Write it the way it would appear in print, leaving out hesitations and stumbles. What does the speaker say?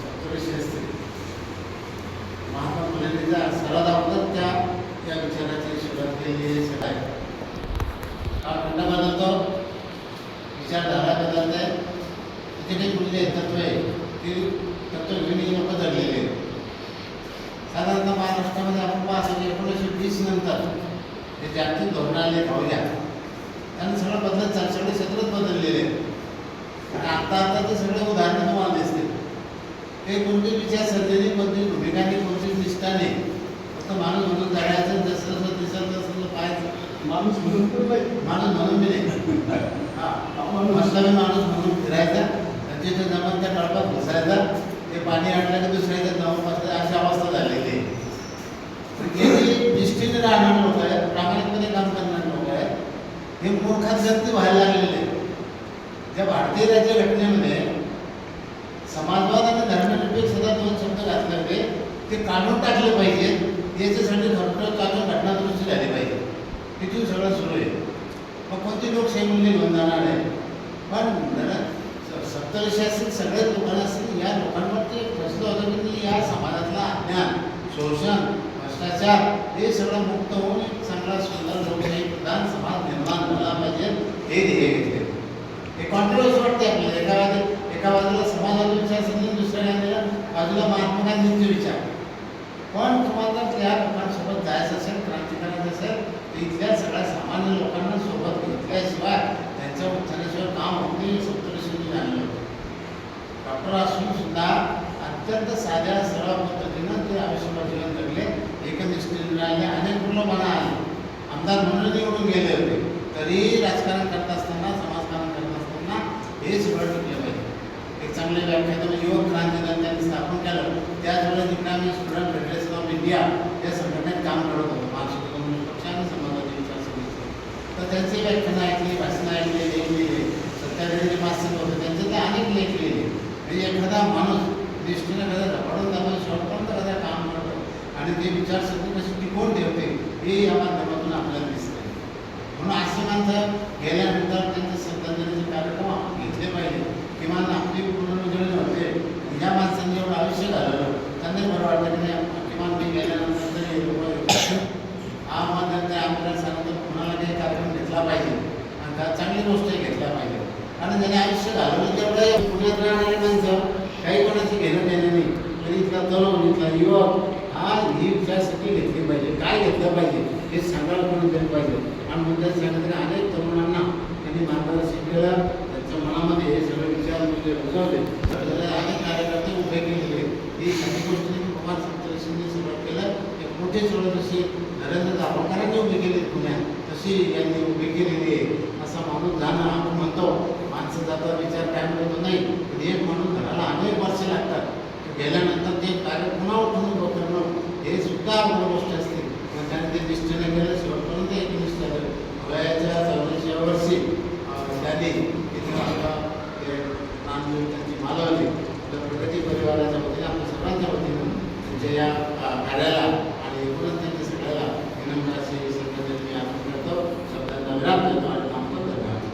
सप्तऋषी असते महात्मा फुलेंचा सर्वात त्या या विचाराची सुरुवात केलेली आहे. हा खंड बदलतो, विचारधारा बदलते, तिथे काही मूल्य तत्व आहे ती तत्वज्ञानी लोक धरलेले आहेत. साधारणतः महाराष्ट्रामध्ये आपण पाहतो की 1920 नंतर जे जागतिक धोरण आले धावल्या त्यांनी सगळं बदलत चाल, सगळे क्षेत्रच बदललेले आहेत. आणि आता ते सगळे उदाहरणं तुम्हाला दिसते. ते कोणती विचारसरणीने, कोणती भूमिका नाही, कोणती निष्ठा नाही. फक्त माणूस म्हणून जगायचं, जसं जसं दिसत तसं पाहायचं. माणूस म्हणून मी नाही मस्तवी माणूस म्हणून फिरायचा, जिथे जमन त्या कळपात घुसायचा, ते पाणी आणलं की दुसऱ्याच्या जवळपास अशी अवस्था झालेली आहे. हे निष्ठेने राहणारे लोक आहेत, प्रामाणिकपणे काम करणारे लोक आहेत, हे मूर्खात जगती व्हायला लागलेले आहेत. ज्या भारतीय राज्यघटनेमध्ये समाजवाद आणि धर्मनिरपेक्षता दोन शब्द घातले होते, ते काढून टाकले पाहिजेत. याच्यासाठी खरं काढून घटनादुरुस्ती झाली पाहिजे. तिथून सगळं सुरू आहे. मग कोणती लोकशाही मूल्य घेऊन जाणार आहे? पण सप्तऋषी सगळ्याच लोकांना असतील, या लोकांवरती प्रश्न होता की या समाजातला अज्ञान, शोषण, भ्रष्टाचार हे सगळं मुक्त होऊन एक चांगला सुंदर लोकशाही प्रधान समाज निर्माण झाला पाहिजे, हे ध्येय घेतले. हे कॉन्ट्रोवर्स वाटते आपल्याला. एका बाजूला समाजाचा विचार समजून दुसऱ्या बाजूला महात्मा गांधींचे विचार. पण तुम्हाला जर त्या लोकांसोबत जायचं असेल, क्रांती करायचं असेल, तर इथल्या सगळ्या सामान्य लोकांना सोबत घेतल्याशिवाय त्यांच्या उत्थानाशिवाय काम होत नाही. सप्तऋषींनी जाणलं होतं. डॉक्टर असून सुद्धा अत्यंत साध्या सरळ पद्धतीनं ते आयुष्यभर जीवन जगले, एकनिष्ठेने राहिले, अनेक मुलं आले, आमदार म्हणून निवडून गेले होते. तरी राजकारण करत असताना, समाजकारण करत असताना हे सगळं टिकलं पाहिजे. एक चांगले व्याख्यान युवक क्रांती दल त्यांनी स्थापन केलं. त्याचवेळेला तिकडे आम्ही स्टुडंट फेडरेशन ऑफ इंडिया या संघटनेत काम करत होतो, मार्क्सवादी कम्युनिस्ट पक्ष आणि समाजवादी विचार समिती. तर त्यांचे व्याख्यानं ऐकली, भाषणं ऐकले, लेख लिहिले. सत्याग्रही मासिक होते, त्यांचे ते अनेक लेख लिहिले. म्हणजे एखादा माणूस निष्ठेने कदा झपाटून जातो, शेवटपर्यंत कदा काम करतो आणि ते विचारसरणी कशी टिकवून ठेवते हे या माध्यमातून आपल्याला दिसते. म्हणून असे माणसं गेल्यानंतर त्यांचे श्रद्धांजलीचे कार्यक्रम आपण घेतले पाहिजे. किमान आपली पुनर्जळणी होते. ज्या माणसांनी एवढं आयुष्य घालवलं त्यांनाही बरं वाटतं की नाही, किमान मी गेल्यानंतर तरी हा मग आमच्या सांगितलं कुणाला काही कार्यक्रम घेतला पाहिजे आणि चांगली गोष्टी घेतल्या पाहिजे. कारण ज्याने आयुष्य घालवलं तेवढं पुण्यात राहणारे माणसं काही कोणाची घेणं देणं नाही. तरी इथला तरुण, इथला युवक हा ही विचारसाठी घेतली पाहिजे. काय घेतलं पाहिजे हे सांगायला कोणी दिलं पाहिजे. आणि म्हणजे सांगितलं अनेक तरुणांना त्यांनी मार्गदर्शन केलं, त्यांच्या मनामध्ये हे सगळे विचार म्हणजे रुजवले. अनेक कार्यकर्ते उभे केलेले. ही काही गोष्टी कुमार सप्तऋषींनी सुरुवात केलं. एक मोठी चळवळ जशी नरेंद्र दाभोळकरांनी उभी केली पुण्यात, तशी यांनी उभी केलेली आहे. असा माणूस जाणं आपण म्हणतो, माणसं जातात विचार काय म्हणतो नाही, पण एक माणूस घराला अनेक वर्ष लागतात. गेल्यानंतर ते कार्य पुन्हा उठून उभं करणं हे सुद्धा मोठी गोष्ट असते. पण त्याने ते निष्ठेने केलं, शेवटपर्यंत एक निष्ठा केलं. वयाच्या 44व्या वर्षी त्यांनी तिथे आपला त्यांची मालवली प्रगती परिवाराच्या वतीने, आपल्या सर्वांच्या वतीनं त्यांच्या या कार्याला आणि एकूणच त्यांच्या सगळ्याला विनम्र अशी श्रद्धांजली